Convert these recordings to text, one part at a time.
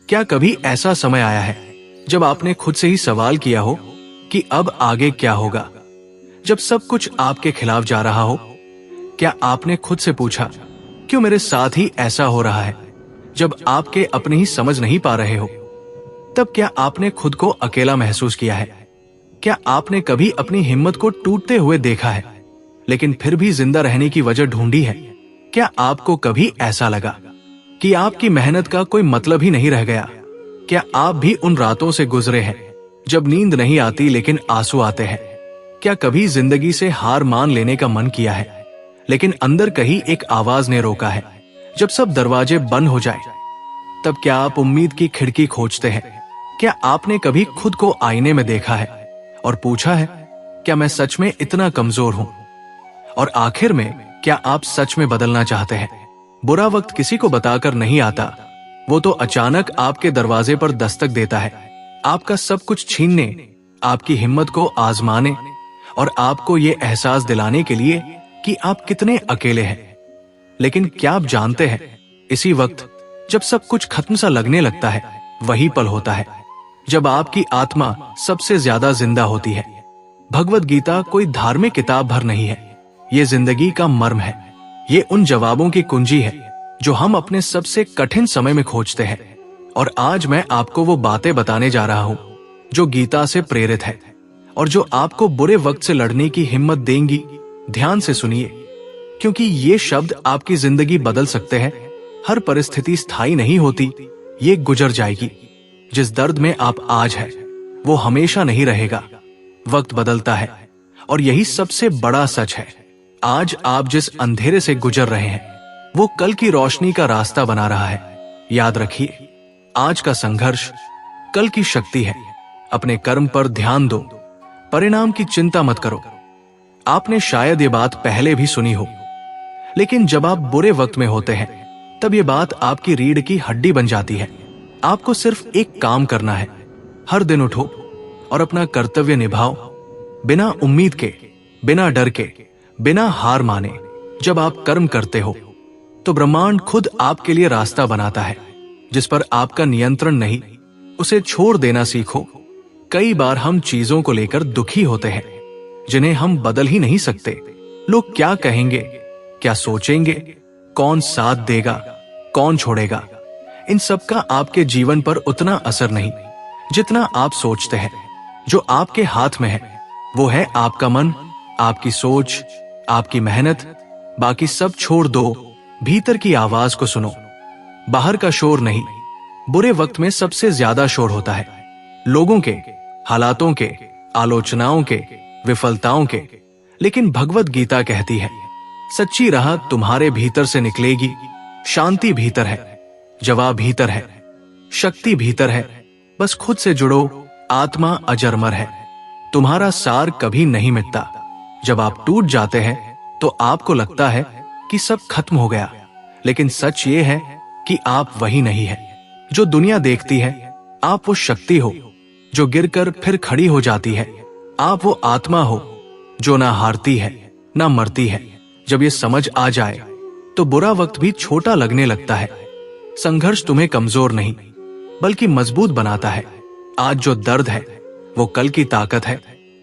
क्या कभी ऐसा समय आया है जब आपने खुद से ही सवाल किया हो कि अब आगे क्या होगा, जब सब कुछ आपके खिलाफ जा रहा हो? क्या आपने खुद से पूछा, क्यों मेरे साथ ही ऐसा हो रहा है? जब आपके अपने ही समझ नहीं पा रहे हो, तब क्या आपने खुद को अकेला महसूस किया है? क्या आपने कभी अपनी हिम्मत को टूटते हुए देखा है, लेकिन फिर भी जिंदा रहने की वजह ढूंढी है? क्या आपको कभी ऐसा लगा कि आपकी मेहनत का कोई मतलब ही नहीं रह गया? क्या आप भी उन रातों से गुजरे हैं जब नींद नहीं आती लेकिन आंसू आते हैं? क्या कभी जिंदगी से हार मान लेने का मन किया है, लेकिन अंदर कहीं एक आवाज ने रोका है? जब सब दरवाजे बंद हो जाए, तब क्या आप उम्मीद की खिड़की खोजते हैं? क्या आपने कभी खुद को आईने में देखा है और पूछा है, क्या मैं सच में इतना कमजोर हूं? और आखिर में, क्या आप सच में बदलना चाहते हैं? बुरा वक्त किसी को बताकर नहीं आता, वो तो अचानक आपके दरवाजे पर दस्तक देता है, आपका सब कुछ छीनने, आपकी हिम्मत को आजमाने और आपको ये एहसास दिलाने के लिए कि आप कितने अकेले हैं। लेकिन क्या आप जानते हैं, इसी वक्त जब सब कुछ खत्म सा लगने लगता है, वही पल होता है जब आपकी आत्मा सबसे ज्यादा जिंदा होती है। भगवत गीता कोई धार्मिक किताब भर नहीं है, ये जिंदगी का मर्म है। ये उन जवाबों की कुंजी है जो हम अपने सबसे कठिन समय में खोजते हैं। और आज मैं आपको वो बातें बताने जा रहा हूं जो गीता से प्रेरित है और जो आपको बुरे वक्त से लड़ने की हिम्मत देंगी। ध्यान से सुनिए, क्योंकि ये शब्द आपकी जिंदगी बदल सकते हैं। हर परिस्थिति स्थायी नहीं होती, ये गुजर जाएगी। जिस दर्द में आप आज हैं, वो हमेशा नहीं रहेगा। वक्त बदलता है और यही सबसे बड़ा सच है। आज आप जिस अंधेरे से गुजर रहे हैं, वो कल की रोशनी का रास्ता बना रहा है। याद रखिए, आज का संघर्ष कल की शक्ति है। अपने कर्म पर ध्यान दो, परिणाम की चिंता मत करो। आपने शायद ये बात पहले भी सुनी हो, लेकिन जब आप बुरे वक्त में होते हैं, तब ये बात आपकी रीढ़ की हड्डी बन जाती है। आपको सिर्फ एक काम करना है, हर दिन उठो और अपना कर्तव्य निभाओ, बिना उम्मीद के, बिना डर के, बिना हार माने। जब आप कर्म करते हो, तो ब्रह्मांड खुद आपके लिए रास्ता बनाता है, जिस पर आपका नियंत्रण नहीं। उसे छोड़ देना सीखो। कई बार हम चीजों को लेकर दुखी होते हैं जिन्हें हम बदल ही नहीं सकते। लोग क्या कहेंगे, क्या सोचेंगे, कौन साथ देगा, कौन छोड़ेगा, इन सब का आपके जीवन पर उतना असर नहीं जितना आप सोचते हैं। जो आपके हाथ में है वो है आपका मन, आपकी सोच, आपकी मेहनत। बाकी सब छोड़ दो, भीतर की आवाज को सुनो, बाहर का शोर नहीं। बुरे वक्त में सबसे ज्यादा शोर होता है लोगों के, हालातों के, आलोचनाओं के, विफलताओं के। लेकिन भगवत गीता कहती है, सच्ची राह तुम्हारे भीतर से निकलेगी। शांति भीतर है, जवाब भीतर है, शक्ति भीतर है। बस खुद से जुड़ो। आत्मा अजरमर है, तुम्हारा सार कभी नहीं मिटता। जब आप टूट जाते हैं तो आपको लगता है कि सब खत्म हो गया, लेकिन सच ये है कि आप वही नहीं है जो दुनिया देखती है। आप वो शक्ति हो जो गिरकर फिर खड़ी हो जाती है। आप वो आत्मा हो जो ना हारती है, ना मरती है। जब ये समझ आ जाए तो बुरा वक्त भी छोटा लगने लगता है। संघर्ष तुम्हें कमजोर नहीं, बल्कि मजबूत बनाता है। आज जो दर्द है वो कल की ताकत है।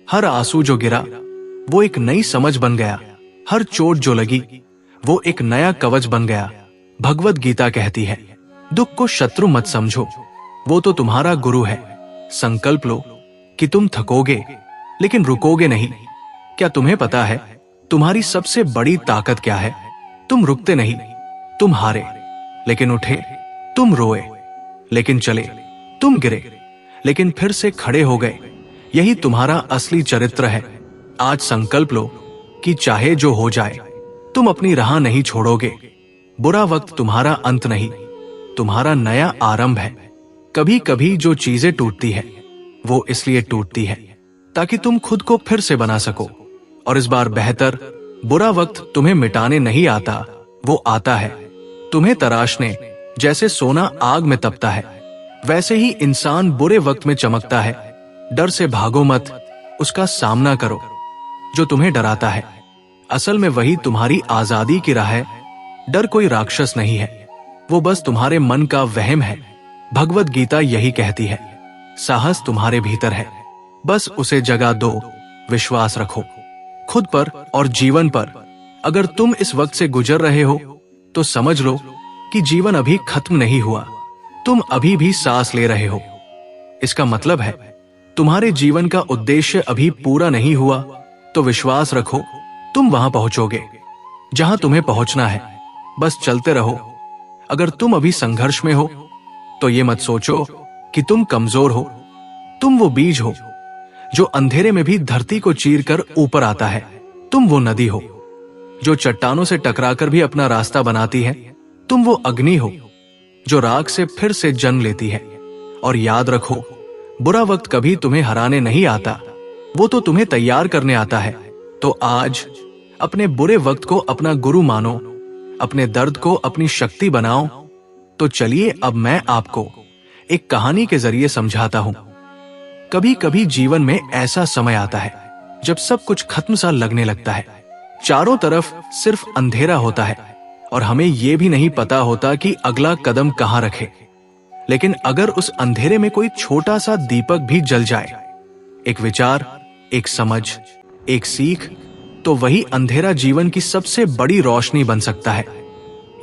हर आंसू जो गिरा वो एक नई समझ बन गया। हर चोट जो लगी वो एक नया कवच बन गया। भगवत गीता कहती है, दुख को शत्रु मत समझो, वो तो तुम्हारा गुरु है। संकल्प लो कि तुम थकोगे लेकिन रुकोगे नहीं। क्या तुम्हें पता है तुम्हारी सबसे बड़ी ताकत क्या है? तुम रुकते नहीं, तुम हारे लेकिन उठे, तुम रोए लेकिन चले, तुम गिरे लेकिन फिर से खड़े हो गए। यही तुम्हारा असली चरित्र है। आज संकल्प लो कि चाहे जो हो जाए, तुम अपनी राह नहीं छोड़ोगे। बुरा वक्त तुम्हारा अंत नहीं, तुम्हारा नया आरंभ है। कभी कभी जो चीजें टूटती है वो इसलिए टूटती है ताकि तुम खुद को फिर से बना सको। और इस बार बेहतर। बुरा वक्त तुम्हें मिटाने नहीं आता, वो आता है तुम्हें तराशने। जैसे सोना आग में तपता है, वैसे ही इंसान बुरे वक्त में चमकता है। डर से भागो मत, उसका सामना करो जो तुम्हें डराता है। असल में वही तुम्हारी आजादी की राह है। डर कोई राक्षस नहीं है, वो बस तुम्हारे मन का वहम है। भगवत गीता यही कहती है, साहस तुम्हारे भीतर है, बस उसे जगह दो, विश्वास रखो खुद पर और जीवन पर। अगर तुम इस वक्त से गुजर रहे हो तो समझ लो कि जीवन अभी खत्म नहीं हुआ, तुम अभी भी सांस ले रहे हो। इसका मतलब है तुम्हारे जीवन का उद्देश्य अभी पूरा नहीं हुआ, तो विश्वास रखो तुम वहां पहुंचोगे जहां तुम्हें पहुंचना है। बस चलते रहो। अगर तुम अभी संघर्ष में हो तो ये मत सोचो कि तुम कमजोर हो। तुम वो बीज हो जो अंधेरे में भी धरती को चीरकर ऊपर आता है। तुम वो नदी हो जो चट्टानों से टकराकर भी अपना रास्ता बनाती है। तुम वो अग्नि हो जो राख से फिर से जन्म लेती है। और याद रखो, बुरा वक्त कभी तुम्हें हराने नहीं आता, वो तो तुम्हें तैयार करने आता है। तो आज अपने बुरे वक्त को अपना गुरु मानो, अपने दर्द को अपनी शक्ति बनाओ। तो चलिए अब मैं आपको एक कहानी के जरिए समझाता हूं। कभी कभी जीवन में ऐसा समय आता है जब सब कुछ खत्म सा लगने लगता है, चारों तरफ सिर्फ अंधेरा होता है और हमें यह भी नहीं पता होता कि अगला कदम कहां रखे। लेकिन अगर उस अंधेरे में कोई छोटा सा दीपक भी जल जाए, एक विचार, एक समझ, एक सीख, तो वही अंधेरा जीवन की सबसे बड़ी रोशनी बन सकता है।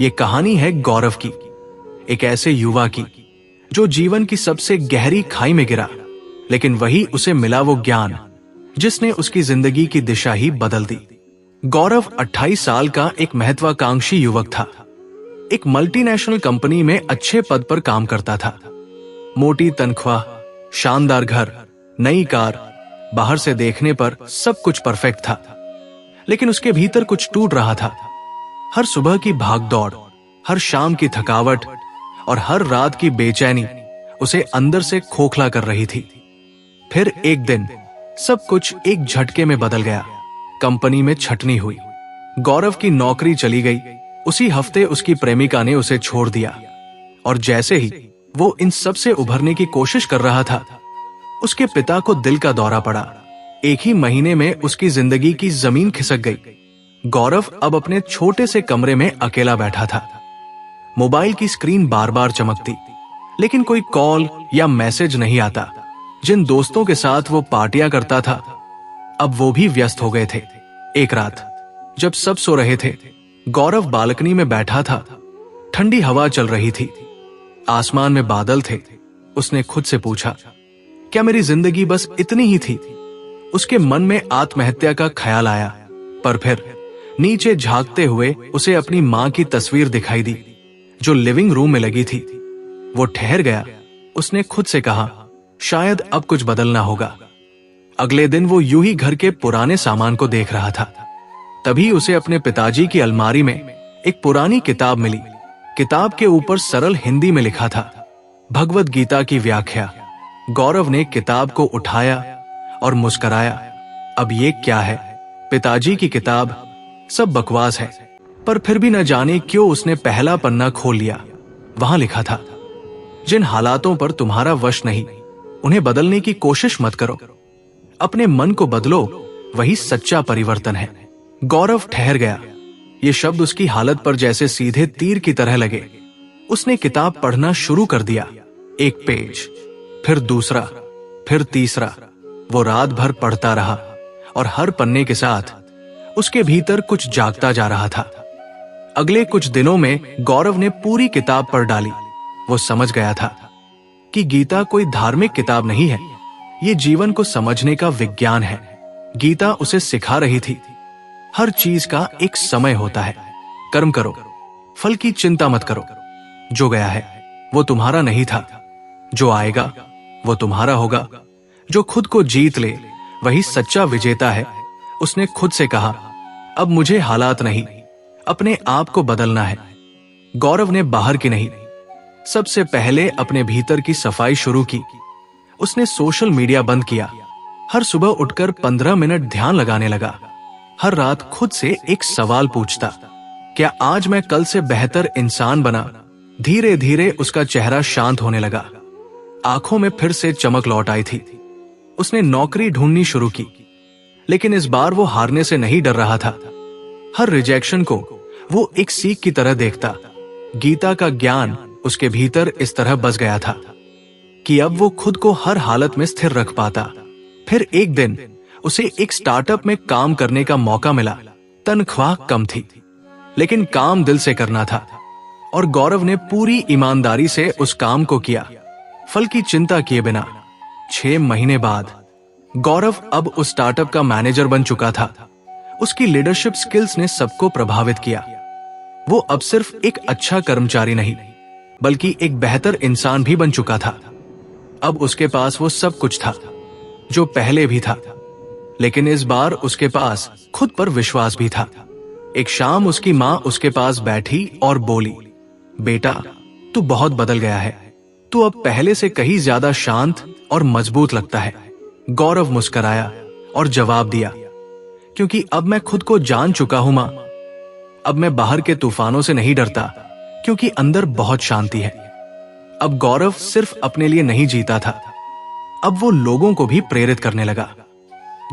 ये कहानी है गौरव की, एक ऐसे युवा की जो जीवन की सबसे गहरी खाई में गिरा, लेकिन वही उसे मिला वो ज्ञान जिसने उसकी जिंदगी की दिशा ही बदल दी। गौरव 28 साल का एक महत्वाकांक्षी युवक था। एक मल्टीनेशनल कंपनी में अच्छे पद पर काम करता था। मोटी तनख्वाह, शानदार घर, नई कार, बाहर से देखने पर सब कुछ परफेक्ट था। लेकिन उसके भीतर कुछ टूट रहा था। हर सुबह की भागदौड़, हर शाम की थकावट और हर रात की बेचैनी उसे अंदर से खोखला कर रही थी। फिर एक दिन सब कुछ एक झटके में बदल गया। कंपनी में छटनी हुई, गौरव की नौकरी चली गई। उसी हफ्ते उसकी प्रेमिका ने उसे छोड़ दिया और जैसे ही वो इन सब से उभरने की कोशिश कर रहा था, उसके पिता को दिल का दौरा पड़ा। एक ही महीने में उसकी जिंदगी की जमीन खिसक गई। गौरव अब अपने छोटे से कमरे में अकेला बैठा था। मोबाइल की स्क्रीन बार बार चमकती, लेकिन कोई कॉल या मैसेज नहीं आता। जिन दोस्तों के साथ वो पार्टियां करता था, अब वो भी व्यस्त हो गए थे। एक रात जब सब सो रहे थे, गौरव बालकनी में बैठा था। ठंडी हवा चल रही थी, आसमान में बादल थे। उसने खुद से पूछा, क्या मेरी जिंदगी बस इतनी ही थी? उसके मन में आत्महत्या का ख्याल आया, पर फिर नीचे झांकते हुए उसे अपनी मां की तस्वीर दिखाई दी जो लिविंग रूम में लगी थी। वो ठहर गया। उसने खुद से कहा, शायद अब कुछ बदलना होगा। अगले दिन वो यूं ही घर के पुराने सामान को देख रहा था। तभी उसे अपने पिताजी की अलमारी में एक पुरानी किताब मिली। किताब के ऊपर सरल हिंदी में लिखा था, भगवत गीता की व्याख्या। गौरव ने किताब को उठाया और मुस्कराया। अब ये क्या है? पिताजी की किताब, सब बकवास है। पर फिर भी न जाने क्यों उसने पहला पन्ना खोल लिया। वहां लिखा था, जिन हालातों पर तुम्हारा वश नहीं, उन्हें बदलने की कोशिश मत करो। अपने मन को बदलो, वही सच्चा परिवर्तन है। गौरव ठहर गया। ये शब्द उसकी हालत पर जैसे सीधे तीर की तरह लगे। उसने किताब पढ़ना शुरू कर दिया। एक पेज, फिर दूसरा, फिर तीसरा। वो रात भर पढ़ता रहा और हर पन्ने के साथ उसके भीतर कुछ जागता जा रहा था। अगले कुछ दिनों में गौरव ने पूरी किताब पढ़ डाली। वो समझ गया था कि गीता कोई धार्मिक किताब नहीं है, ये जीवन को समझने का विज्ञान है। गीता उसे सिखा रही थी, हर चीज का एक समय होता है। कर्म करो, फल की चिंता मत करो। जो गया है वो तुम्हारा नहीं था, जो आएगा वो तुम्हारा होगा। जो खुद को जीत ले वही सच्चा विजेता है। उसने खुद से कहा, अब मुझे हालात नहीं, अपने आप को बदलना है। गौरव ने बाहर की नहीं, सबसे पहले अपने भीतर की सफाई शुरू की। उसने सोशल मीडिया बंद किया। हर सुबह उठकर 15 मिनट ध्यान लगाने लगा। हर रात खुद से एक सवाल पूछता, क्या आज मैं कल से बेहतर इंसान बना? धीरे धीरे उसका चेहरा शांत होने लगा। आंखों में फिर से चमक लौट आई थी। उसने नौकरी ढूंढनी शुरू की, लेकिन इस बार वो हारने से नहीं डर रहा था। हर रिजेक्शन को वो एक सीख की तरह देखता। गीता का ज्ञान उसके भीतर इस तरह बस गया था कि अब वो खुद को हर हालत में स्थिर रख पाता। फिर एक दिन उसे एक स्टार्टअप में काम करने का मौका मिला। तनख्वाह कम थी, लेकिन काम दिल से करना था और गौरव ने पूरी ईमानदारी से उस काम को किया, फल की चिंता किए बिना। 6 महीने बाद गौरव अब उस स्टार्टअप का मैनेजर बन चुका था। उसकी लीडरशिप स्किल्स ने सबको प्रभावित किया। वो अब सिर्फ एक अच्छा कर्मचारी नहीं, बल्कि एक बेहतर इंसान भी बन चुका था। अब उसके पास वो सब कुछ था जो पहले भी था, लेकिन इस बार उसके पास खुद पर विश्वास भी था। एक शाम उसकी मां उसके पास बैठी और बोली, बेटा, तू बहुत बदल गया है। तू अब पहले से कहीं ज्यादा शांत और मजबूत लगता है। गौरव मुस्कुराया और जवाब दिया, क्योंकि अब मैं खुद को जान चुका हूं मां। अब मैं बाहर के तूफानों से नहीं डरता, क्योंकि अंदर बहुत शांति है। अब गौरव सिर्फ अपने लिए नहीं जीता था, अब वो लोगों को भी प्रेरित करने लगा।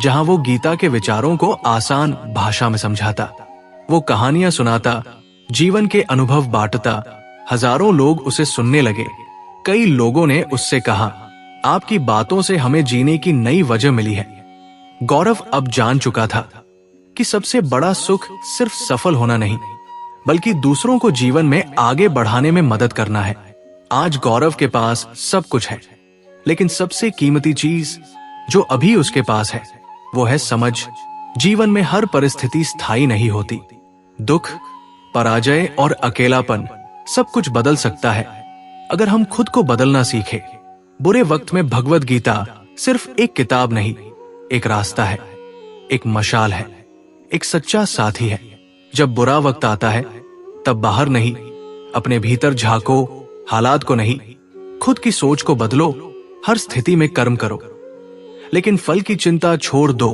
जहां वो गीता के विचारों को आसान भाषा में समझाता, वो कहानियां सुनाता, जीवन के अनुभव बांटता, हजारों लोग उसे सुनने लगे। कई लोगों ने उससे कहा, आपकी बातों से हमें जीने की नई वजह मिली है। गौरव अब जान चुका था कि सबसे बड़ा सुख सिर्फ सफल होना नहीं, बल्कि दूसरों को जीवन में आगे बढ़ाने में मदद करना है। आज गौरव के पास सब कुछ है, लेकिन सबसे कीमती चीज जो अभी उसके पास है वो है समझ। जीवन में हर परिस्थिति स्थायी नहीं होती। दुख, पराजय और अकेलापन सब कुछ बदल सकता है अगर हम खुद को बदलना सीखे। बुरे वक्त में भगवद गीता सिर्फ एक किताब नहीं, एक रास्ता है, एक मशाल है, एक सच्चा साथी है। जब बुरा वक्त आता है तब बाहर नहीं, अपने भीतर झांको, हालात को नहीं, खुद की सोच को बदलो। हर स्थिति में कर्म करो, लेकिन फल की चिंता छोड़ दो।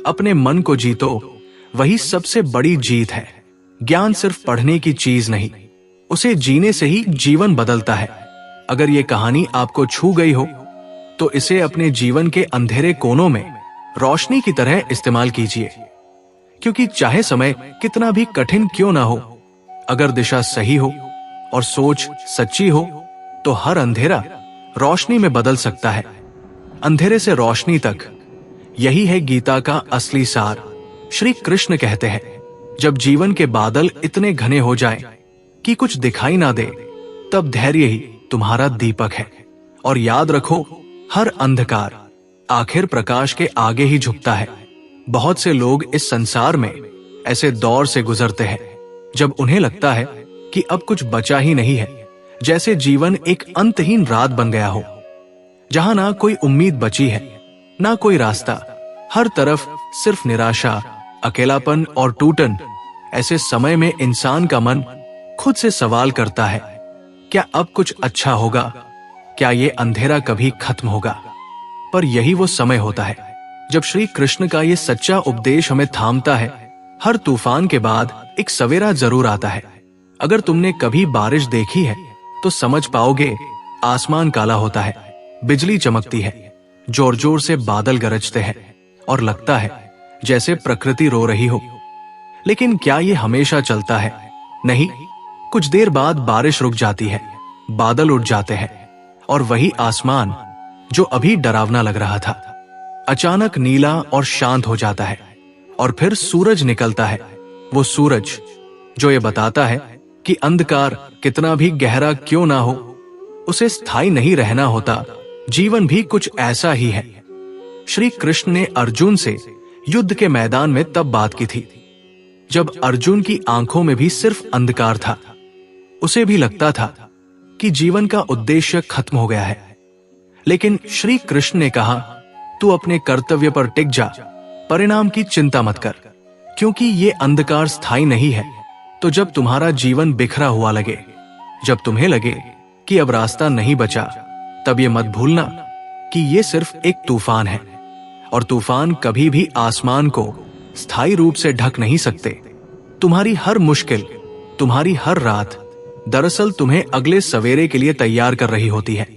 अपने मन को जीतो, वही सबसे बड़ी जीत है। ज्ञान सिर्फ पढ़ने की चीज नहीं, उसे जीने से ही जीवन बदलता है। अगर ये कहानी आपको छू गई हो तो इसे अपने जीवन के अंधेरे कोनों में रोशनी की तरह इस्तेमाल कीजिए, क्योंकि चाहे समय कितना भी कठिन क्यों ना हो, अगर दिशा सही हो और सोच सच्ची हो तो हर अंधेरा रोशनी में बदल सकता है। अंधेरे से रोशनी तक, यही है गीता का असली सार। श्री कृष्ण कहते हैं, जब जीवन के बादल इतने घने हो जाएं कि कुछ दिखाई ना दे, तब धैर्य ही तुम्हारा दीपक है। और याद रखो, हर अंधकार आखिर प्रकाश के आगे ही झुकता है। बहुत से लोग इस संसार में ऐसे दौर से गुजरते हैं जब उन्हें लगता है कि अब कुछ बचा ही नहीं है, जैसे जीवन एक अंतहीन रात बन गया हो, जहां ना कोई उम्मीद बची है, ना कोई रास्ता। हर तरफ सिर्फ निराशा, अकेलापन और टूटन। ऐसे समय में इंसान का मन खुद से सवाल करता है, क्या अब कुछ अच्छा होगा? क्या ये अंधेरा कभी खत्म होगा? पर यही वो समय होता है जब श्री कृष्ण का ये सच्चा उपदेश हमें थामता है। हर तूफान के बाद एक सवेरा जरूर आता है। अगर तुमने कभी बारिश देखी है तो समझ पाओगे, आसमान काला होता है, बिजली चमकती है, जोर जोर से बादल गरजते हैं और लगता है जैसे प्रकृति रो रही हो। लेकिन क्या ये हमेशा चलता है? नहीं। कुछ देर बाद बारिश रुक जाती है, बादल उठ जाते हैं और वही आसमान जो अभी डरावना लग रहा था अचानक नीला और शांत हो जाता है। और फिर सूरज निकलता है, वो सूरज जो ये बताता है कि अंधकार कितना भी गहरा क्यों ना हो, उसे स्थायी नहीं रहना होता। जीवन भी कुछ ऐसा ही है। श्री कृष्ण ने अर्जुन से युद्ध के मैदान में तब बात की थी जब अर्जुन की आंखों में भी सिर्फ अंधकार था। उसे भी लगता था कि जीवन का उद्देश्य खत्म हो गया है। लेकिन श्री कृष्ण ने कहा, तू अपने कर्तव्य पर टिक जा, परिणाम की चिंता मत कर, क्योंकि ये अंधकार स्थायी नहीं है। तो जब तुम्हारा जीवन बिखरा हुआ लगे, जब तुम्हें लगे कि अब रास्ता नहीं बचा, तब ये मत भूलना कि ये सिर्फ एक तूफान है और तूफान कभी भी आसमान को स्थायी रूप से ढक नहीं सकते। तुम्हारी हर मुश्किल, तुम्हारी हर रात दरअसल तुम्हें अगले सवेरे के लिए तैयार कर रही होती है।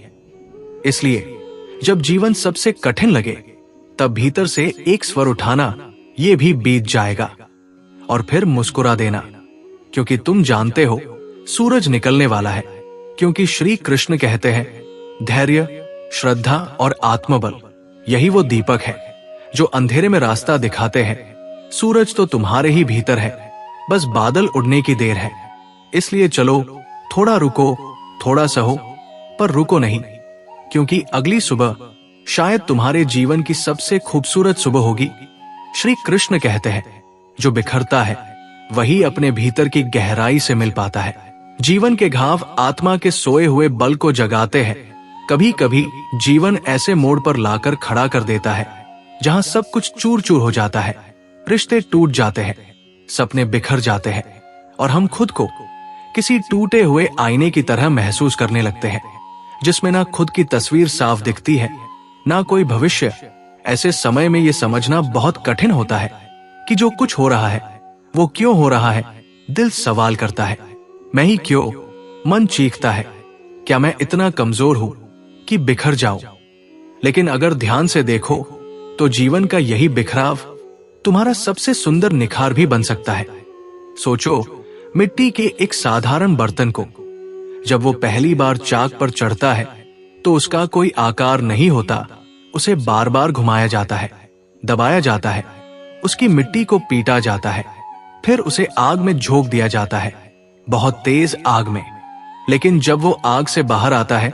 इसलिए जब जीवन सबसे कठिन लगे, तब भीतर से एक स्वर उठाना, ये भी बीत जाएगा, और फिर मुस्कुरा देना, क्योंकि तुम जानते हो सूरज निकलने वाला है क्योंकि श्री कृष्ण कहते हैं, धैर्य, श्रद्धा और आत्मबल यही वो दीपक है जो अंधेरे में रास्ता दिखाते हैं। सूरज तो तुम्हारे ही भीतर है, बस बादल उड़ने की देर है। इसलिए चलो, थोड़ा रुको, थोड़ा सहो, पर रुको नहीं, क्योंकि अगली सुबह शायद तुम्हारे जीवन की सबसे खूबसूरत सुबह होगी। श्री कृष्ण कहते हैं, जो बिखरता है वही अपने भीतर की गहराई से मिल पाता है। जीवन के घाव आत्मा के सोए हुए बल को जगाते हैं। कभी कभी जीवन ऐसे मोड़ पर लाकर खड़ा कर देता है जहां सब कुछ चूर चूर हो जाता है, रिश्ते टूट जाते हैं, सपने बिखर जाते हैं और हम खुद को किसी टूटे हुए आईने की तरह महसूस करने लगते हैं, जिसमें ना खुद की तस्वीर साफ दिखती है, ना कोई भविष्य। ऐसे समय में यह समझना बहुत कठिन होता है कि जो कुछ हो रहा है वो क्यों हो रहा है। दिल सवाल करता है, मैं ही क्यों? मन चीखता है, क्या मैं इतना कमजोर हूं कि बिखर जाऊं? लेकिन अगर ध्यान से देखो तो जीवन का यही बिखराव तुम्हारा सबसे सुंदर निखार भी बन सकता है। सोचो, मिट्टी के एक साधारण बर्तन को जब वो पहली बार चाक पर चढ़ता है तो उसका कोई आकार नहीं होता। उसे बार बार घुमाया जाता है, दबाया जाता है, उसकी मिट्टी को पीटा जाता है, फिर उसे आग में झोंक दिया जाता है, बहुत तेज आग में। लेकिन जब वो आग से बाहर आता है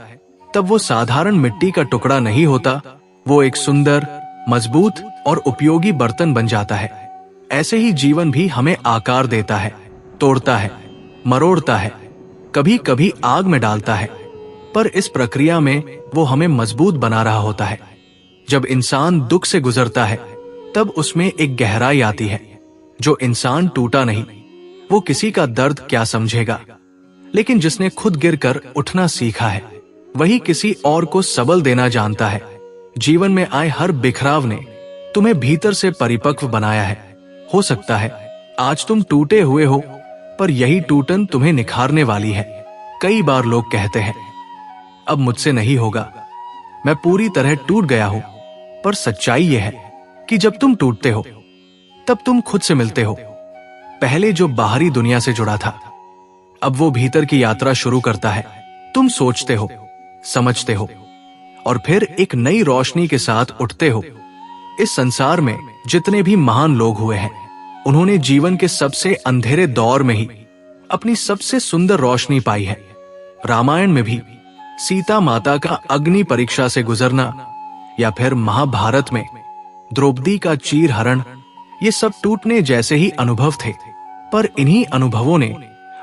तब वो साधारण मिट्टी का टुकड़ा नहीं होता, वो एक सुंदर, मजबूत और उपयोगी बर्तन बन जाता है। ऐसे ही जीवन भी हमें आकार देता है, तोड़ता है, मरोड़ता है, कभी कभी आग में डालता है, पर इस प्रक्रिया में वो हमें मजबूत बना रहा होता है। जब इंसान दुख से गुजरता है तब उसमें एक गहराई आती है। जो इंसान टूटा नहीं वो किसी का दर्द क्या समझेगा, लेकिन जिसने खुद गिरकर उठना सीखा है वही किसी और को सबल देना जानता है। जीवन में आए हर बिखराव ने तुम्हें भीतर से परिपक्व बनाया है। हो सकता है आज तुम टूटे हुए हो, पर यही टूटन तुम्हें निखारने वाली है। कई बार लोग कहते हैं, अब मुझसे नहीं होगा, मैं पूरी तरह टूट गया हूं। पर सच्चाई यह है कि जब तुम टूटते हो तब तुम खुद से मिलते हो। पहले जो बाहरी दुनिया से जुड़ा था, अब वो भीतर की यात्रा शुरू करता है। तुम सोचते हो, समझते हो और फिर एक नई रोशनी के साथ उठते हो। इस संसार में जितने भी महान लोग हुए हैं, उन्होंने जीवन के सबसे अंधेरे दौर में ही अपनी सबसे सुंदर रोशनी पाई है। रामायण में भी सीता माता का अग्नि परीक्षा से गुजरना, या फिर महाभारत में द्रौपदी का चीर हरण, ये सब टूटने जैसे ही अनुभव थे, पर इन्हीं अनुभवों ने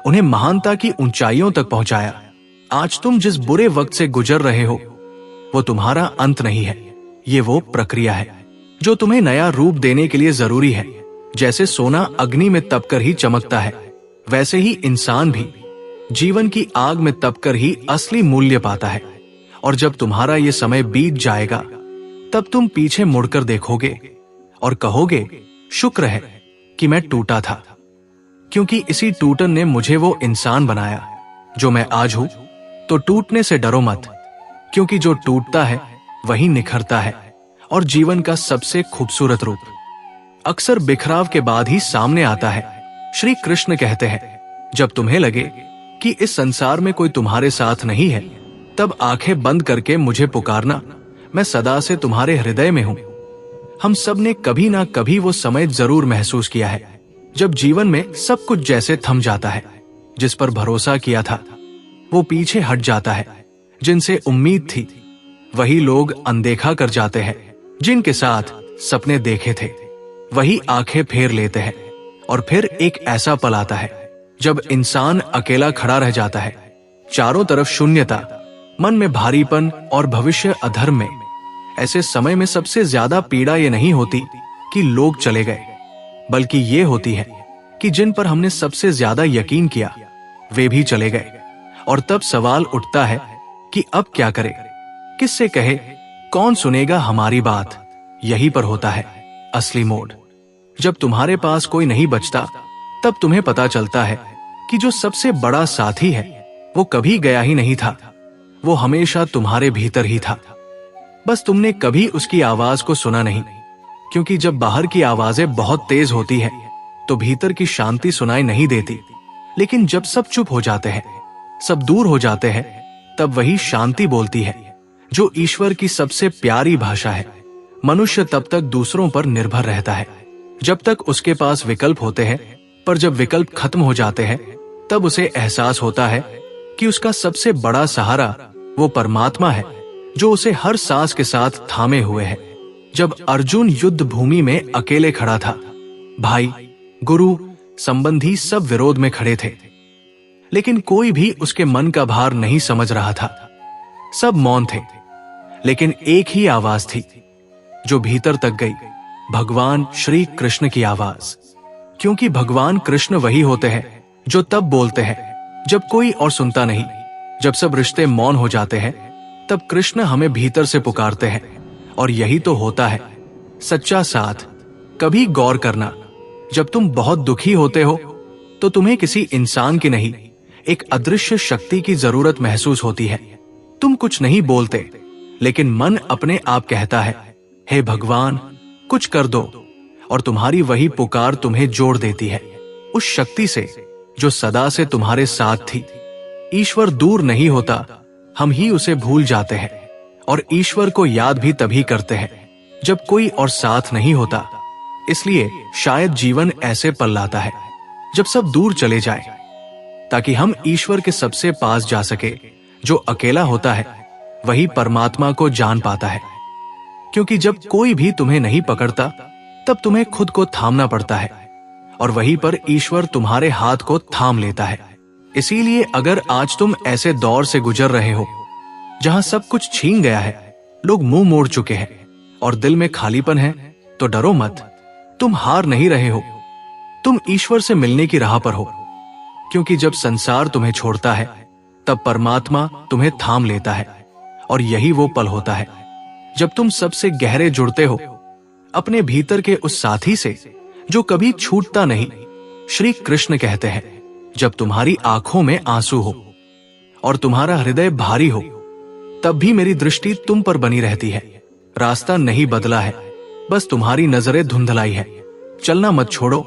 उन्हें महानता की ऊंचाइयों तक पहुंचाया। आज तुम जिस बुरे वक्त से गुजर रहे हो वो तुम्हारा अंत नहीं है, ये वो प्रक्रिया है जो तुम्हें नया रूप देने के लिए जरूरी है। जैसे सोना अग्नि में तपकर ही चमकता है, वैसे ही इंसान भी जीवन की आग में तपकर ही असली मूल्य पाता है। और जब तुम्हारा ये समय बीत जाएगा तब तुम पीछे मुड़कर देखोगे और कहोगे, शुक्र है कि मैं टूटा था, क्योंकि इसी टूटन ने मुझे वो इंसान बनाया जो मैं आज हूं। तो टूटने से डरो मत, क्योंकि जो टूटता है वही निखरता है और जीवन का सबसे खूबसूरत रूप अक्सर बिखराव के बाद ही सामने आता है। श्री कृष्ण कहते हैं, जब तुम्हें लगे कि इस संसार में कोई तुम्हारे साथ नहीं है, तब आंखें बंद करके मुझे पुकारना, मैं सदा से तुम्हारे हृदय में हूं। हम सब ने कभी ना कभी वो समय जरूर महसूस किया है जब जीवन में सब कुछ जैसे थम जाता है। जिस पर भरोसा किया था वो पीछे हट जाता है, जिनसे उम्मीद थी वही लोग अनदेखा कर जाते हैं, जिनके साथ सपने देखे थे वही आंखें फेर लेते हैं। और फिर एक ऐसा पल आता है जब इंसान अकेला खड़ा रह जाता है, चारों तरफ शून्यता, मन में भारीपन और भविष्य अधर्म में। ऐसे समय में सबसे ज्यादा पीड़ा ये नहीं होती कि लोग चले गए, बल्कि ये होती है कि जिन पर हमने सबसे ज्यादा यकीन किया वे भी चले गए। और तब सवाल उठता है कि अब क्या करें, किससे कहे, कौन सुनेगा हमारी बात। यहीं पर होता है असली मोड़। जब तुम्हारे पास कोई नहीं बचता तब तुम्हें पता चलता है कि जो सबसे बड़ा साथी है वो कभी गया ही नहीं था, वो हमेशा तुम्हारे भीतर ही था। बस तुमने कभी उसकी आवाज को सुना नहीं, क्योंकि जब बाहर की आवाजें बहुत तेज होती है तो भीतर की शांति सुनाई नहीं देती। लेकिन जब सब चुप हो जाते हैं, सब दूर हो जाते हैं, तब वही शांति बोलती है, जो ईश्वर की सबसे प्यारी भाषा है। मनुष्य तब तक दूसरों पर निर्भर रहता है जब तक उसके पास विकल्प होते हैं, पर जब विकल्प खत्म हो जाते हैं तब उसे एहसास होता है कि उसका सबसे बड़ा सहारा वो परमात्मा है, जो उसे हर सांस के साथ थामे हुए है। जब अर्जुन युद्ध भूमि में अकेले खड़ा था, भाई, गुरु, संबंधी सब विरोध में खड़े थे, लेकिन कोई भी उसके मन का भार नहीं समझ रहा था। सब मौन थे, लेकिन एक ही आवाज थी जो भीतर तक गई, भगवान श्री कृष्ण की आवाज। क्योंकि भगवान कृष्ण वही होते हैं जो तब बोलते हैं जब कोई और सुनता नहीं। जब सब रिश्ते मौन हो जाते हैं, तब कृष्ण हमें भीतर से पुकारते हैं, और यही तो होता है सच्चा साथ। कभी गौर करना, जब तुम बहुत दुखी होते हो तो तुम्हें किसी इंसान की नहीं, एक अदृश्य शक्ति की जरूरत महसूस होती है। तुम कुछ नहीं बोलते, लेकिन मन अपने आप कहता है, हे भगवान, कुछ कर दो, और तुम्हारी वही पुकार तुम्हें जोड़ देती है उस शक्ति से जो सदा से तुम्हारे साथ थी। ईश्वर दूर नहीं होता, हम ही उसे भूल जाते हैं, और ईश्वर को याद भी तभी करते हैं जब कोई और साथ नहीं होता। इसलिए शायद जीवन ऐसे पल लाता है जब सब दूर चले जाए, ताकि हम ईश्वर के सबसे पास जा सके। जो अकेला होता है वही परमात्मा को जान पाता है, क्योंकि जब कोई भी तुम्हें नहीं पकड़ता तब तुम्हें खुद को थामना पड़ता है, और वहीं पर ईश्वर तुम्हारे हाथ को थाम लेता है। इसीलिए अगर आज तुम ऐसे दौर से गुजर रहे हो जहां सब कुछ छीन गया है, लोग मुंह मोड़ चुके हैं और दिल में खालीपन है, तो डरो मत, तुम हार नहीं रहे हो। तुम ईश्वर से मिलने की राह पर हो, क्योंकि जब संसार तुम्हें छोड़ता है तब परमात्मा तुम्हें थाम लेता है, और यही वो पल होता है जब तुम सबसे गहरे जुड़ते हो, अपने भीतर के उस साथी से जो कभी छूटता नहीं। श्री कृष्ण कहते हैं, जब तुम्हारी आंखों में आंसू हो और तुम्हारा हृदय भारी हो, तब भी मेरी दृष्टि तुम पर बनी रहती है। रास्ता नहीं बदला है, बस तुम्हारी नजरें धुंधलाई है। चलना मत छोड़ो।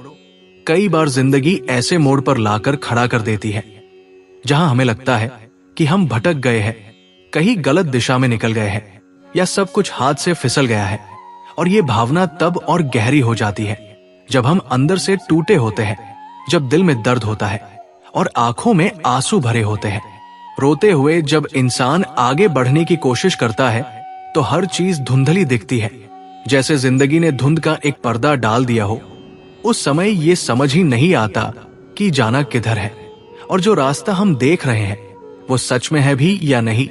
कई बार जिंदगी ऐसे मोड़ पर लाकर खड़ा कर देती है जहां हमें लगता है कि हम भटक गए हैं, कहीं गलत दिशा में निकल गए हैं, या सब कुछ हाथ से फिसल गया है। और ये भावना तब और गहरी हो जाती है जब हम अंदर से टूटे होते हैं, जब दिल में दर्द होता है और आंखों में आंसू भरे होते हैं। रोते हुए जब इंसान आगे बढ़ने की कोशिश करता है तो हर चीज धुंधली दिखती है, जैसे जिंदगी ने धुंध का एक पर्दा डाल दिया हो। उस समय ये समझ ही नहीं आता कि जाना किधर है, और जो रास्ता हम देख रहे हैं वो सच में है भी या नहीं।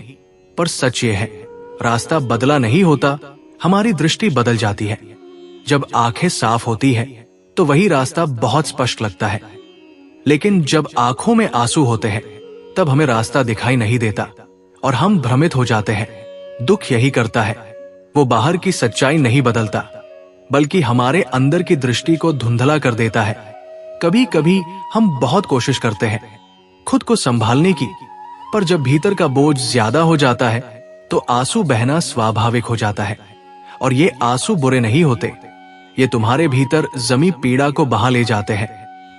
पर सच ये है, रास्ता बदला नहीं होता, हमारी दृष्टि बदल जाती है। जब आंखें साफ होती है तो वही रास्ता बहुत स्पष्ट लगता है, लेकिन जब आंखों में आंसू होते हैं तब हमें रास्ता दिखाई नहीं देता और हम भ्रमित हो जाते हैं। दुख यही करता है, वो बाहर की सच्चाई नहीं बदलता, बल्कि हमारे अंदर की दृष्टि को धुंधला कर देता है। कभी कभी हम बहुत कोशिश करते हैं खुद को संभालने की, पर जब भीतर का बोझ ज्यादा हो जाता है तो आंसू बहना स्वाभाविक हो जाता है। और ये आंसू बुरे नहीं होते, ये तुम्हारे भीतर जमी पीड़ा को बहा ले जाते हैं।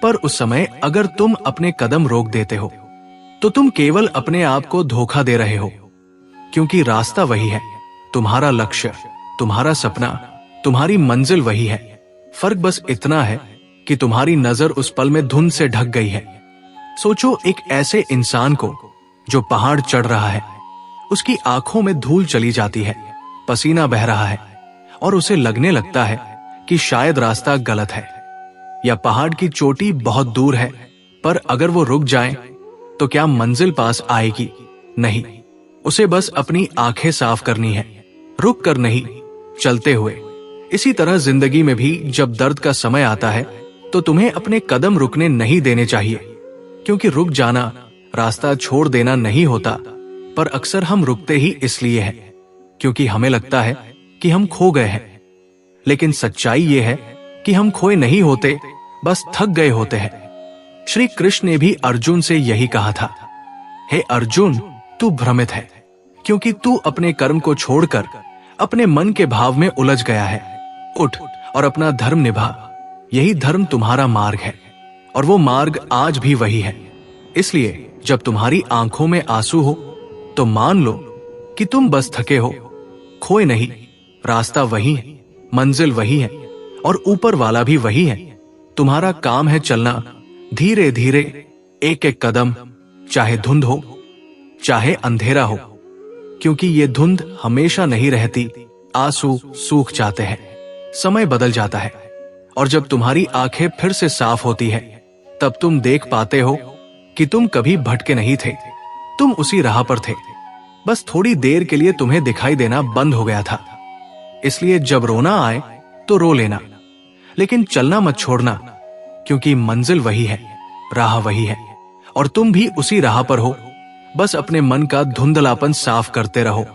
पर उस समय अगर तुम अपने कदम रोक देते हो तो तुम केवल अपने आप को धोखा दे रहे हो, क्योंकि रास्ता वही है, तुम्हारा लक्ष्य, तुम्हारा सपना, तुम्हारी मंजिल वही है। फर्क बस इतना है कि तुम्हारी नजर उस पल में धुंध से ढक गई है। सोचो एक ऐसे इंसान को जो पहाड़ चढ़ रहा है, उसकी आंखों में धूल चली जाती है, पसीना बह रहा है, और उसे लगने लगता है कि शायद रास्ता गलत है, या पहाड़ की चोटी बहुत दूर है। पर अगर वो रुक जाए तो क्या मंजिल पास आएगी? नहीं, उसे बस अपनी आंखें साफ करनी है, रुक कर नहीं, चलते हुए। इसी तरह जिंदगी में भी जब दर्द का समय आता है तो तुम्हें अपने कदम रुकने नहीं देने चाहिए, क्योंकि रुक जाना रास्ता छोड़ देना नहीं होता। पर अक्सर हम रुकते ही इसलिए है क्योंकि हमें लगता है कि हम खो गए हैं, लेकिन सच्चाई ये है कि हम खोए नहीं होते, बस थक गए होते हैं। श्री कृष्ण ने भी अर्जुन से यही कहा था, हे अर्जुन, तू भ्रमित है, क्योंकि तू अपने कर्म को छोड़कर अपने मन के भाव में उलझ गया है। उठ और अपना धर्म निभा, यही धर्म तुम्हारा मार्ग है, और वो मार्ग आज भी वही है। इसलिए जब तुम्हारी आंखों में आंसू हो तो मान लो कि तुम बस थके हो, खोए नहीं। रास्ता वही है, मंजिल वही है और ऊपर वाला भी वही है। तुम्हारा काम है चलना धीरे धीरे, एक एक कदम, चाहे धुंध हो चाहे अंधेरा हो, क्योंकि ये धुंध हमेशा नहीं रहती। आंसू सूख जाते हैं, समय बदल जाता है, और जब तुम्हारी आंखें फिर से साफ होती है, तब तुम देख पाते हो कि तुम कभी भटके नहीं थे। तुम उसी राह पर थे, बस थोड़ी देर के लिए तुम्हें दिखाई देना बंद हो गया था। इसलिए जब रोना आए तो रो लेना, लेकिन चलना मत छोड़ना, क्योंकि मंजिल वही है, राह वही है, और तुम भी उसी राह पर हो। बस अपने मन का धुंधलापन साफ करते रहो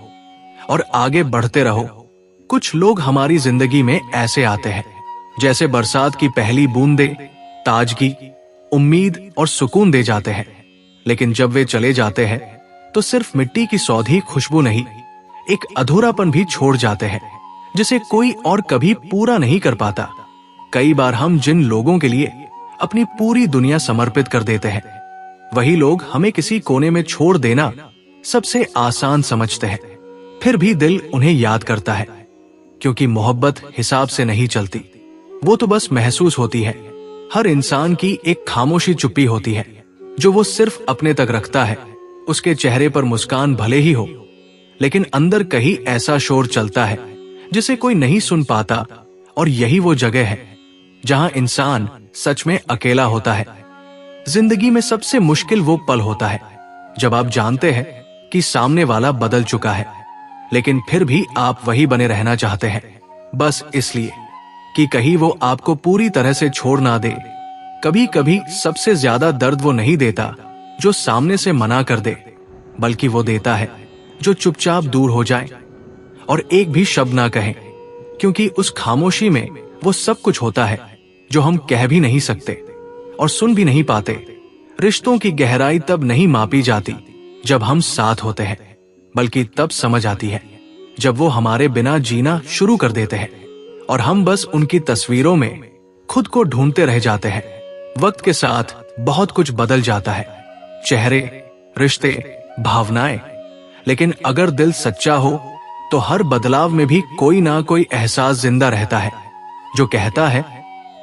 और आगे बढ़ते रहो। कुछ लोग हमारी जिंदगी में ऐसे आते हैं जैसे बरसात की पहली बूंदे, ताजगी, उम्मीद और सुकून दे जाते हैं, लेकिन जब वे चले जाते हैं तो सिर्फ मिट्टी की सौंधी खुशबू नहीं, एक अधूरापन भी छोड़ जाते हैं जिसे कोई और कभी पूरा नहीं कर पाता। कई बार हम जिन लोगों के लिए अपनी पूरी दुनिया समर्पित कर देते हैं, वही लोग हमें किसी कोने में छोड़ देना सबसे आसान समझते हैं। फिर भी दिल उन्हें याद करता है, क्योंकि मोहब्बत हिसाब से नहीं चलती, वो तो बस महसूस होती है। हर इंसान की एक खामोशी चुप्पी होती है जो वो सिर्फ अपने तक रखता है। उसके चेहरे पर मुस्कान भले ही हो, लेकिन अंदर कहीं ऐसा शोर चलता है जिसे कोई नहीं सुन पाता। और यही वो जगह है जहां इंसान सच में अकेला होता है। जिंदगी में सबसे मुश्किल वो पल होता है जब आप जानते हैं कि सामने वाला बदल चुका है, लेकिन फिर भी आप वही बने रहना चाहते हैं, बस इसलिए कि कहीं वो आपको पूरी तरह से छोड़ ना दे। कभी कभी सबसे ज्यादा दर्द वो नहीं देता जो सामने से मना कर दे, बल्कि वो देता है जो चुपचाप दूर हो जाए और एक भी शब्द ना कहे, क्योंकि उस खामोशी में वो सब कुछ होता है जो हम कह भी नहीं सकते और सुन भी नहीं पाते। रिश्तों की गहराई तब नहीं मापी जाती जब हम साथ होते हैं, बल्कि तब समझ आती है जब वो हमारे बिना जीना शुरू कर देते हैं और हम बस उनकी तस्वीरों में खुद को ढूंढते रह जाते हैं। वक्त के साथ बहुत कुछ बदल जाता है, चेहरे, रिश्ते, भावनाएं, लेकिन अगर दिल सच्चा हो तो हर बदलाव में भी कोई ना कोई एहसास जिंदा रहता है जो कहता है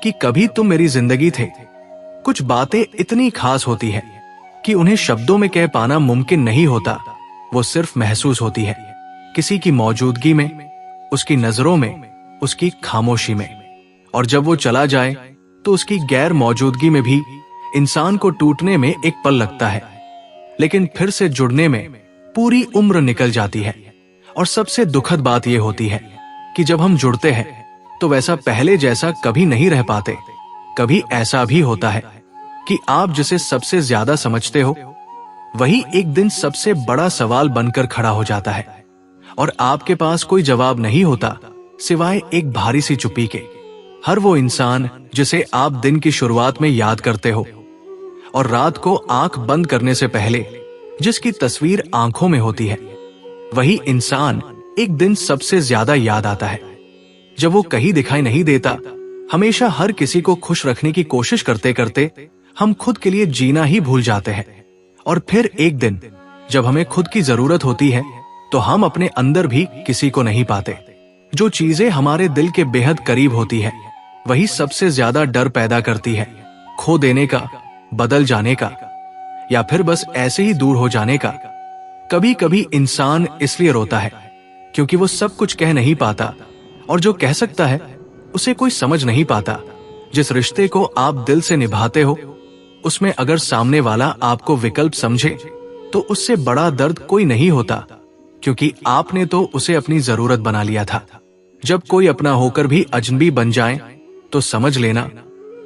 कि कभी तुम मेरी जिंदगी थे। कुछ बातें इतनी खास होती है कि उन्हें शब्दों में कह पाना मुमकिन नहीं होता, वो सिर्फ महसूस होती है किसी की मौजूदगी में, उसकी नजरों में, उसकी खामोशी में। और जब वो चला जाए तो उसकी गैर मौजूदगी में भी इंसान को टूटने में एक पल लगता है, लेकिन फिर से जुड़ने में पूरी उम्र निकल जाती है। और सबसे दुखद बात यह होती है कि जब हम जुड़ते हैं तो वैसा पहले जैसा कभी नहीं रह पाते। कभी ऐसा भी होता है कि आप जिसे सबसे ज्यादा समझते हो वही एक दिन सबसे बड़ा सवाल बनकर खड़ा हो जाता है, और आपके पास कोई जवाब नहीं होता सिवाय एक भारी सी चुप्पी के। हर वो इंसान जिसे आप दिन की शुरुआत में याद करते हो और रात को आंख बंद करने से पहले जिसकी तस्वीर आंखों में होती है, वही इंसान एक दिन सबसे ज्यादा याद आता है जब वो कहीं दिखाई नहीं देता। हमेशा हर किसी को खुश रखने की कोशिश करते करते हम खुद के लिए जीना ही भूल जाते हैं, और फिर एक दिन जब हमें खुद की जरूरत होती है तो हम अपने अंदर भी किसी को नहीं पाते। जो चीजें हमारे दिल के बेहद करीब होती है वही सबसे ज्यादा डर पैदा करती है, खो देने का, बदल जाने का, या फिर बस ऐसे ही दूर हो जाने का। कभी कभी इंसान इसलिए रोता है क्योंकि वो सब कुछ कह नहीं पाता, और जो कह सकता है उसे कोई समझ नहीं पाता। जिस रिश्ते को आप दिल से निभाते हो उसमें अगर सामने वाला आपको विकल्प समझे तो उससे बड़ा दर्द कोई नहीं होता, क्योंकि आपने तो उसे अपनी जरूरत बना लिया था। जब कोई अपना होकर भी अजनबी बन जाए तो समझ लेना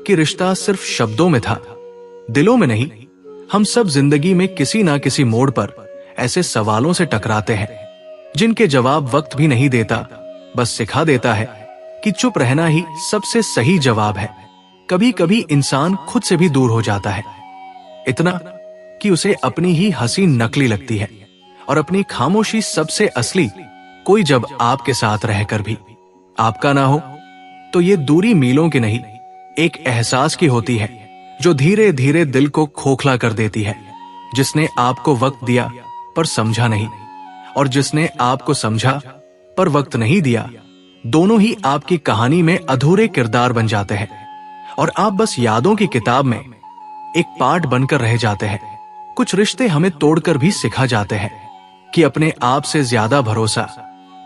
कि रिश्ता सिर्फ शब्दों में था, दिलों में नहीं। हम सब जिंदगी में किसी ना किसी मोड़ पर ऐसे सवालों से टकराते हैं जिनके जवाब वक्त भी नहीं देता, बस सिखा देता है कि चुप रहना ही सबसे सही जवाब है। कभी कभी इंसान खुद से भी दूर हो जाता है, इतना कि उसे अपनी ही हंसी नकली लगती है और अपनी खामोशी सबसे असली। कोई जब आपके साथ रहकर भी आपका ना हो तो ये दूरी मीलों की नहीं, एक एहसास की होती है जो धीरे धीरे दिल को खोखला कर देती है। जिसने आपको वक्त दिया पर समझा नहीं, और जिसने आपको समझा पर वक्त नहीं दिया, दोनों ही आपकी कहानी में अधूरे किरदार बन जाते हैं और आप बस यादों की किताब में एक पार्ट बनकर रह जाते हैं। कुछ रिश्ते हमें तोड़कर भी सिखा जाते हैं कि अपने आप से ज्यादा भरोसा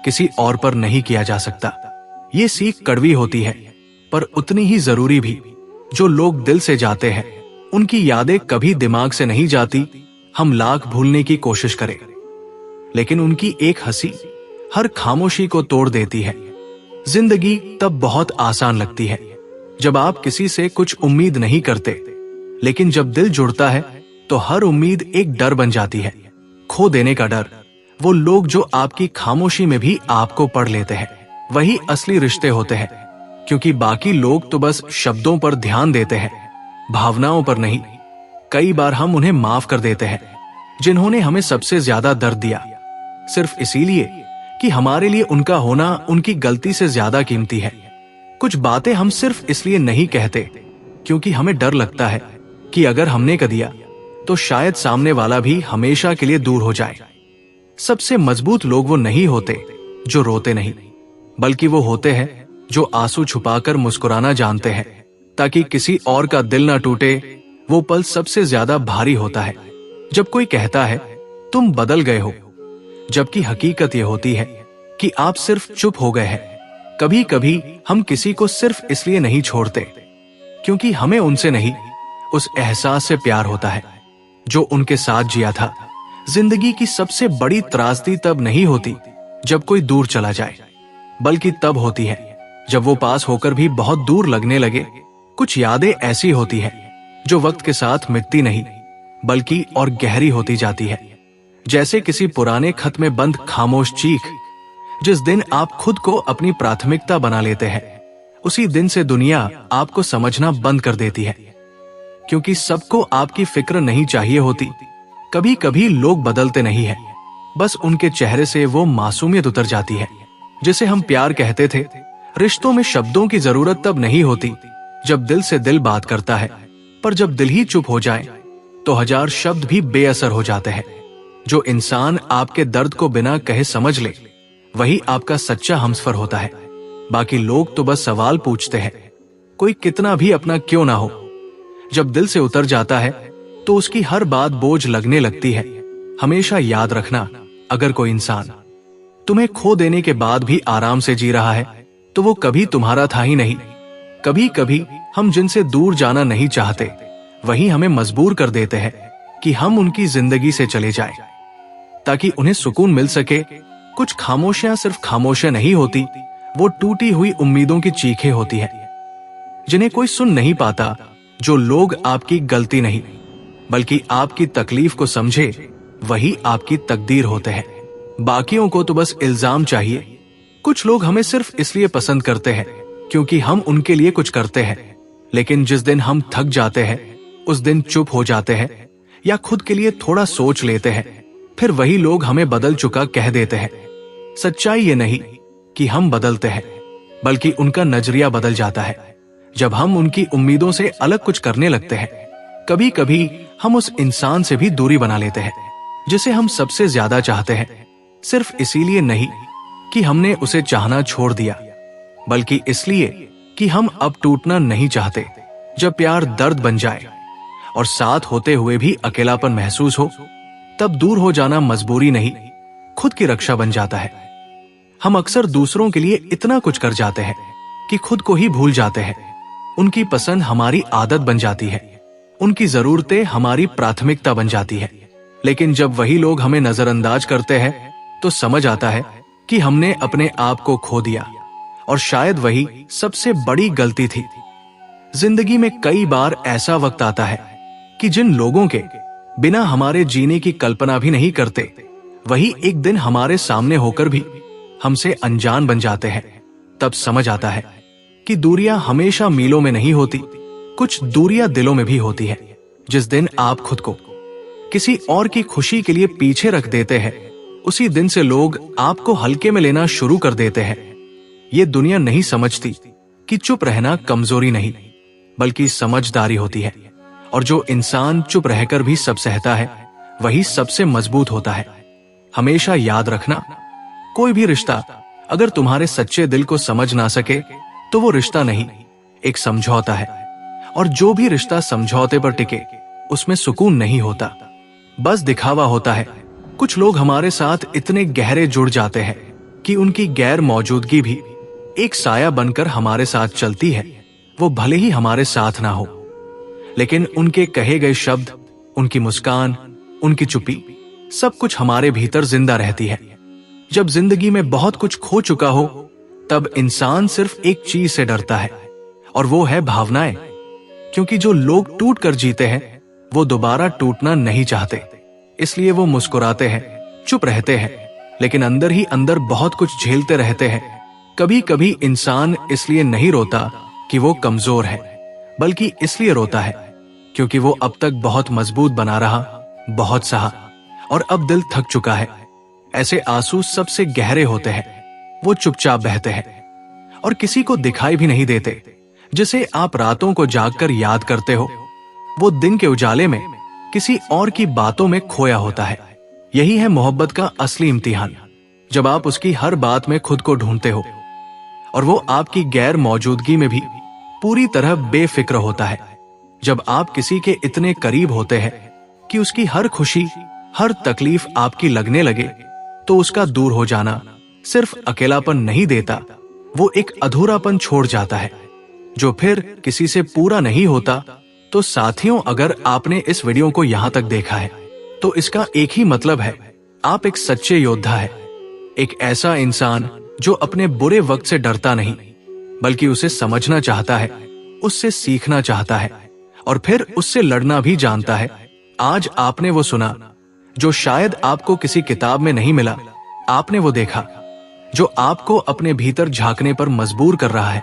किसी और पर नहीं किया जा सकता। ये सीख कड़वी होती है पर उतनी ही जरूरी भी। जो लोग दिल से जाते हैं उनकी यादें कभी दिमाग से नहीं जाती, हम लाख भूलने की कोशिश करें, लेकिन उनकी एक हंसी हर खामोशी को तोड़ देती है। जिंदगी तब बहुत आसान लगती है जब आप किसी से कुछ उम्मीद नहीं करते, लेकिन जब दिल जुड़ता है तो हर उम्मीद एक डर बन जाती है, खो देने का डर। वो लोग जो आपकी खामोशी में भी आपको पढ़ लेते हैं वही असली रिश्ते होते हैं, क्योंकि बाकी लोग तो बस शब्दों पर ध्यान देते हैं, भावनाओं पर नहीं। कई बार हम उन्हें माफ कर देते हैं जिन्होंने हमें सबसे ज्यादा दर्द दिया, सिर्फ इसीलिए कि हमारे लिए उनका होना उनकी गलती से ज्यादा कीमती है। कुछ बातें हम सिर्फ इसलिए नहीं कहते क्योंकि हमें डर लगता है कि अगर हमने कह दिया तो शायद सामने वाला भी हमेशा के लिए दूर हो जाए। सबसे मजबूत लोग वो नहीं होते जो रोते नहीं, बल्कि वो होते हैं जो आंसू छुपाकर मुस्कुराना जानते हैं ताकि किसी और का दिल ना टूटे। वो पल सबसे ज्यादा भारी होता है जब कोई कहता है तुम बदल गए हो, जबकि हकीकत यह होती है कि आप सिर्फ चुप हो गए हैं। कभी कभी हम किसी को सिर्फ इसलिए नहीं छोड़ते क्योंकि हमें उनसे नहीं, उस एहसास से प्यार होता है जो उनके साथ जिया था। जिंदगी की सबसे बड़ी त्रासदी तब नहीं होती जब कोई दूर चला जाए, बल्कि तब होती है जब वो पास होकर भी बहुत दूर लगने लगे। कुछ यादें ऐसी होती हैं जो वक्त के साथ मिटती नहीं बल्कि और गहरी होती जाती है, जैसे किसी पुराने खत में बंद खामोश चीख। जिस दिन आप खुद को अपनी प्राथमिकता बना लेते हैं उसी दिन से दुनिया आपको समझना बंद कर देती है, क्योंकि सबको आपकी फिक्र नहीं चाहिए होती। कभी कभी लोग बदलते नहीं है, बस उनके चेहरे से वो मासूमियत उतर जाती है जिसे हम प्यार कहते थे। रिश्तों में शब्दों की जरूरत तब नहीं होती जब दिल से दिल बात करता है, पर जब दिल ही चुप हो जाए तो हजार शब्द भी बेअसर हो जाते हैं। जो इंसान आपके दर्द को बिना कहे समझ ले वही आपका सच्चा हमसफर होता है। बाकी लोग तो बस सवाल पूछते हैं, कोई कितना भी अपना क्यों ना हो। जब दिल से उतर जाता है तो उसकी हर बात बोझ लगने लगती है। हमेशा याद रखना, अगर कोई इंसान तुम्हें खो देने के बाद भी आराम से जी रहा है तो वो कभी तुम्हारा था ही नहीं। कभी कभी हम जिनसे दूर जाना नहीं चाहते वही हमें मजबूर कर देते हैं कि हम उनकी जिंदगी से चले जाएं, ताकि उन्हें सुकून मिल सके। कुछ खामोशियां सिर्फ खामोशियां नहीं होती, वो टूटी हुई उम्मीदों की चीखें होती है जिन्हें कोई सुन नहीं पाता। जो लोग आपकी गलती नहीं बल्कि आपकी तकलीफ को समझे वही आपकी तकदीर होते हैं। बाकियों को तो बस इल्जाम चाहिए। कुछ लोग हमें सिर्फ इसलिए पसंद करते हैं क्योंकि हम उनके लिए कुछ करते हैं, लेकिन जिस दिन हम थक जाते हैं उस दिन चुप हो जाते हैं या खुद के लिए थोड़ा सोच लेते हैं, फिर वही लोग हमें बदल चुका कह देते हैं। सच्चाई ये नहीं कि हम बदलते हैं, बल्कि उनका नजरिया बदल जाता है जब हम उनकी उम्मीदों से अलग कुछ करने लगते हैं। कभी कभी हम उस इंसान से भी दूरी बना लेते हैं जिसे हम सबसे ज्यादा चाहते हैं, सिर्फ इसीलिए नहीं कि हमने उसे चाहना छोड़ दिया, बल्कि इसलिए कि हम अब टूटना नहीं चाहते। जब प्यार दर्द बन जाए और साथ होते हुए भी अकेलापन महसूस हो, तब दूर हो जाना मजबूरी नहीं, खुद की रक्षा बन जाता है। हम अक्सर दूसरों के लिए इतना कुछ कर जाते हैं कि खुद को ही भूल जाते हैं। उनकी पसंद हमारी आदत बन जाती है, उनकी जरूरतें हमारी प्राथमिकता बन जाती है। लेकिन जब वही लोग हमें नजरअंदाज करते हैं तो समझ आता है कि हमने अपने आप को खो दिया, और शायद वही सबसे बड़ी गलती थी। जिंदगी में कई बार ऐसा वक्त आता है कि जिन लोगों के बिना हमारे जीने की कल्पना भी नहीं करते वही एक दिन हमारे सामने होकर भी हमसे अनजान बन जाते हैं। तब समझ आता है कि दूरियां हमेशा मीलों में नहीं होती, कुछ दूरियां दिलों में भी होती है। जिस दिन आप खुद को किसी और की खुशी के लिए पीछे रख देते हैं उसी दिन से लोग आपको हल्के में लेना शुरू कर देते हैं। ये दुनिया नहीं समझती कि चुप रहना कमजोरी नहीं बल्कि समझदारी होती है, और जो इंसान चुप रहकर भी सब सहता है वही सबसे मजबूत होता है। हमेशा याद रखना, कोई भी रिश्ता अगर तुम्हारे सच्चे दिल को समझ ना सके तो वो रिश्ता नहीं, एक समझौता है। और जो भी रिश्ता समझौते पर टिके उसमें सुकून नहीं होता, बस दिखावा होता है। कुछ लोग हमारे साथ इतने गहरे जुड़ जाते हैं कि उनकी गैर मौजूदगी भी एक साया बनकर हमारे साथ चलती है। वो भले ही हमारे साथ ना हो, लेकिन उनके कहे गए शब्द, उनकी मुस्कान, उनकी चुप्पी, सब कुछ हमारे भीतर जिंदा रहती है। जब जिंदगी में बहुत कुछ खो चुका हो तब इंसान सिर्फ एक चीज से डरता है, और वो है भावनाएं। क्योंकि जो लोग टूट कर जीते हैं वो दोबारा टूटना नहीं चाहते, इसलिए वो मुस्कुराते हैं, चुप रहते हैं, लेकिन अंदर ही अंदर बहुत कुछ झेलते रहते हैं। कभी कभी इंसान इसलिए नहीं रोता कि वो कमजोर है, बल्कि इसलिए रोता है क्योंकि वो अब तक बहुत मजबूत बना रहा, बहुत सहा, और अब दिल थक चुका है। ऐसे आंसू सबसे गहरे होते हैं, वो चुपचाप बहते हैं और किसी को दिखाई भी नहीं देते। जिसे आप रातों को जागकर याद करते हो वो दिन के उजाले में किसी और की बातों में खोया होता है। यही है मोहब्बत का असली इम्तिहान, जब आप उसकी हर बात में खुद को ढूंढते हो और वो आपकी गैर मौजूदगी में भी पूरी तरह बेफिक्र होता है। जब आप किसी के इतने करीब होते हैं कि उसकी हर खुशी, हर तकलीफ आपकी लगने लगे, तो उसका दूर हो जाना सिर्फ अकेलापन नहीं देता, वो एक अधूरापन छोड़ जाता है जो फिर किसी से पूरा नहीं होता। तो साथियों, अगर आपने इस वीडियो को यहां तक देखा है तो इसका एक ही मतलब है, आप एक सच्चे योद्धा है, एक ऐसा इंसान जो अपने बुरे वक्त से डरता नहीं, बल्कि उसे समझना चाहता है, उससे सीखना चाहता है और फिर उससे लड़ना भी जानता है। आज आपने वो सुना जो शायद आपको किसी किताब में नहीं मिला, आपने वो देखा जो आपको अपने भीतर झांकने पर मजबूर कर रहा है,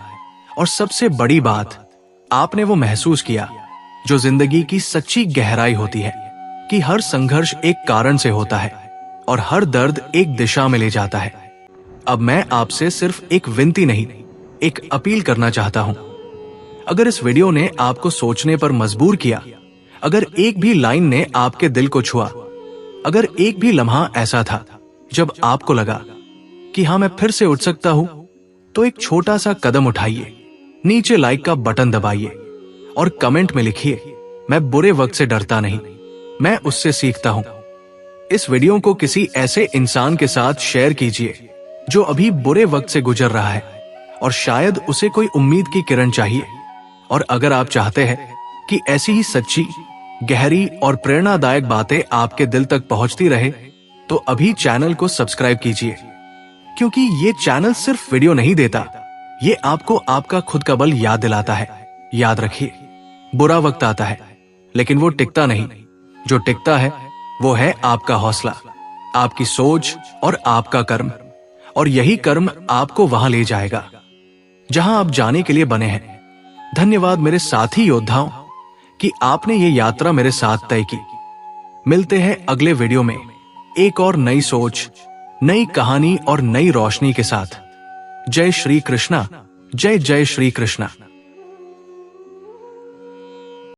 और सबसे बड़ी बात, आपने वो महसूस किया जो जिंदगी की सच्ची गहराई होती है, कि हर संघर्ष एक कारण से होता है और हर दर्द एक दिशा में ले जाता है। अब मैं आपसे सिर्फ एक विनती नहीं, एक अपील करना चाहता हूं। अगर इस वीडियो ने आपको सोचने पर मजबूर किया, अगर एक भी लाइन ने आपके दिल को छुआ, अगर एक भी लम्हा ऐसा था जब आपको लगा कि हाँ, मैं फिर से उठ सकता हूं, तो एक छोटा सा कदम उठाइए, नीचे लाइक का बटन दबाइए और कमेंट में लिखिए, मैं बुरे वक्त से डरता नहीं, मैं उससे सीखता हूं। इस वीडियो को किसी ऐसे इंसान के साथ शेयर कीजिए जो अभी बुरे वक्त से गुजर रहा है और शायद उसे कोई उम्मीद की किरण चाहिए। और अगर आप चाहते हैं कि ऐसी ही सच्ची, गहरी और प्रेरणादायक बातें आपके दिल तक पहुंचती रहे, तो अभी चैनल को सब्सक्राइब कीजिए, क्योंकि ये चैनल सिर्फ वीडियो नहीं देता, ये आपको आपका खुद का बल याद दिलाता है। याद रखिए, बुरा वक्त आता है लेकिन वो टिकता नहीं, जो टिकता है वो है आपका हौसला, आपकी सोच और आपका कर्म। और यही कर्म आपको वहां ले जाएगा जहां आप जाने के लिए बने हैं। धन्यवाद मेरे साथी योद्धाओं कि आपने ये यात्रा मेरे साथ तय की। मिलते हैं अगले वीडियो में एक और नई सोच, नई कहानी और नई रोशनी के साथ। जय श्री कृष्णा, जय जय श्री कृष्णा।